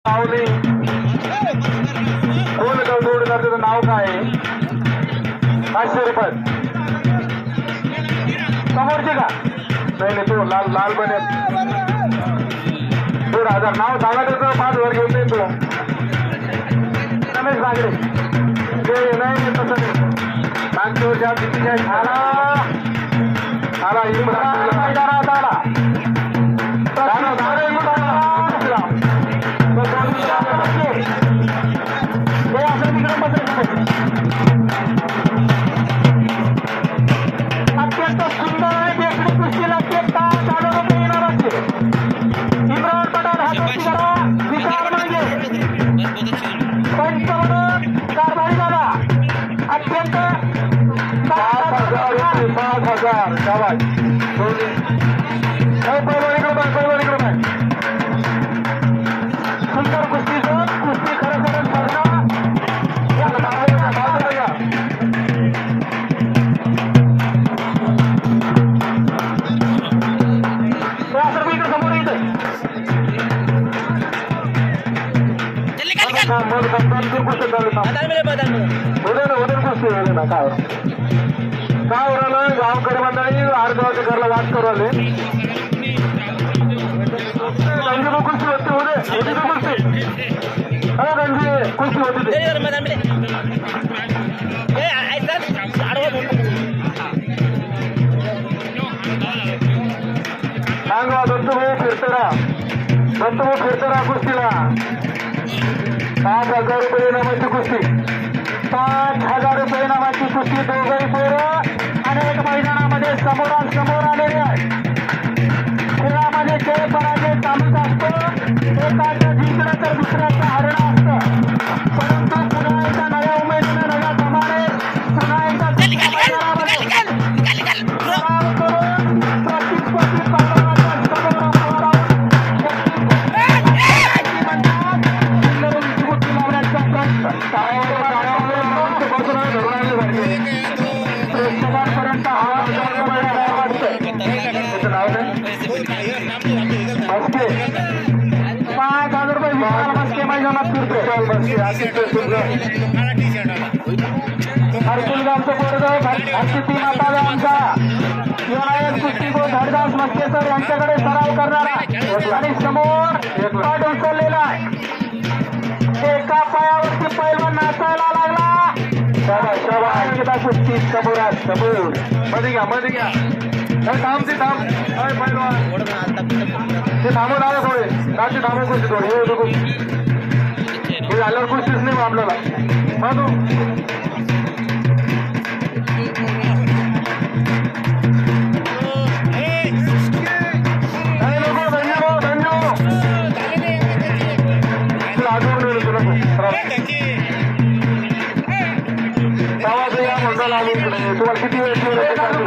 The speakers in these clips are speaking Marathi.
सावली कोण जोड करते नाव काय 500 रुपये समोरचे का नाही तू लाल लाल बने 2,000 नाव सांगा त्याचं 5,000 घेऊन दे तू रमेश बागडे ते नाही तसं नागपूरच्या तिथे आला आला इम्रान आला अत्यंत सुंदर आहे देखणी कुस्ती लागते का चालू येणार असते इम्रान पठाण हात करा विचार मागे पंचावन्न कारभारी झाला अत्यंत 5,000 शाबास सुंदर कुस्ती कुस्ती खरं समोर येत काय उरालं गावकरी मंडळी आरगावच्या घरला वाद करू आले रणजी कुस्ती होती उदे कुस्ती रणजी कुस्ती होती सांगा दत्तभाऊ फिरतरा कुस्तीला 5,000 रुपये इनामाची कुस्ती 5,000 रुपये इनामाची कुस्ती दोघंही पोरं अनेक मैदानामध्ये समोरासमोर आलेले आहे खेळामध्ये जय पराजय चालूच असतो एकाचं जिंकणं तर दुसऱ्याचं हरणं असतं परंतु पुन्हा एकदा नव्या उमेदीनं नव्या जमाने पुन्हा एकदा प्रेक्षकांपर्यंत मस्के 5,000 रुपये मस्के मैदानात हरकुलगावचं पोरग हरसिद्धी माता आमचा विनायक कुस्तीगो धडदास मस्के सर यांच्याकडे सराव करणारा आणि समोर पाठ उचललेला आहे एका पायावरती पैलवान नाचायला लागला अंकिता कुस्ती समोर मध्ये घ्या थांब ते थांब पैलवान ते थांबून आलं थोडे नाचे थांबून कुस्ती थोडी हे झाल्यावर कुस्तीच नाही आपल्याला मधू तुम्हाला किती वेळ ठेवला करतो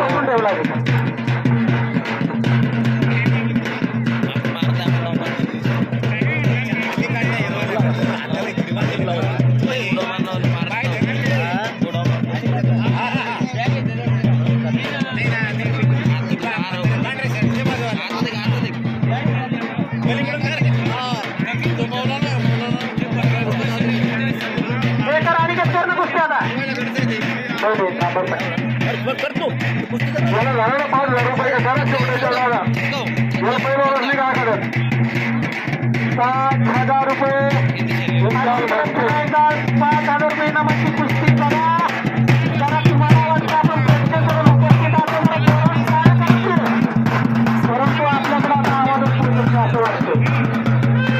5,000 रुपये घरात ठेवण्याच्या 5,000 रुपये 5,000 रुपये इनामाची कुस्ती करा जरा तुम्हाला वाटतं आपण परंतु आपल्याकडे आता आवाजच पूर्ण असं वाटतं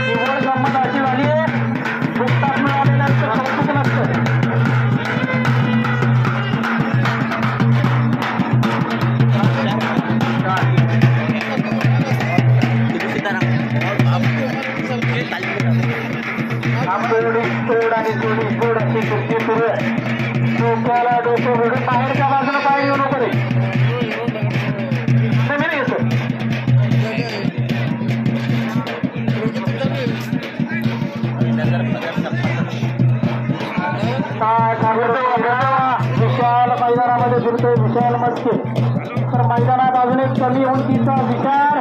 निवड गंमत अशी झाली आहे नुकताच मिळालेल्याचं कौतुक नसतं तोड आणि जोड अशी कुस्ती सुरू आहे डोक्याला डोकं वडून बाहेरच्या बाजूला पाय येऊ नको रे विशाल मैदानामध्ये फिरतोय विशाल मस्के तर मैदानात अजून एक कमी उंचीचा विचार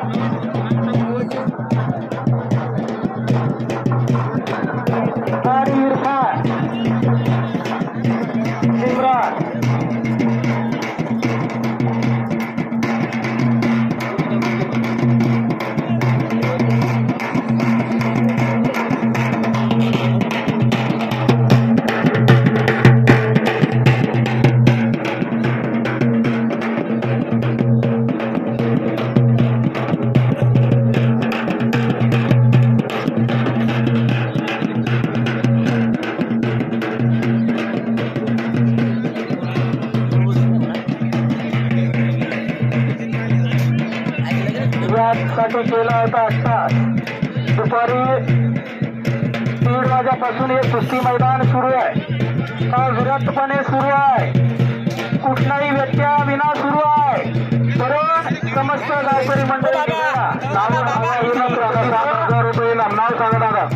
वाजल्यापासून हे कुस्ती मैदान सुरू आहे. अविरतपणे सुरू आहे. कुठलाही व्यत्यय विना सुरू आहे. बरोबर समस्त गावकरी मंडळी ₹7,000 नाव सांगा दादा.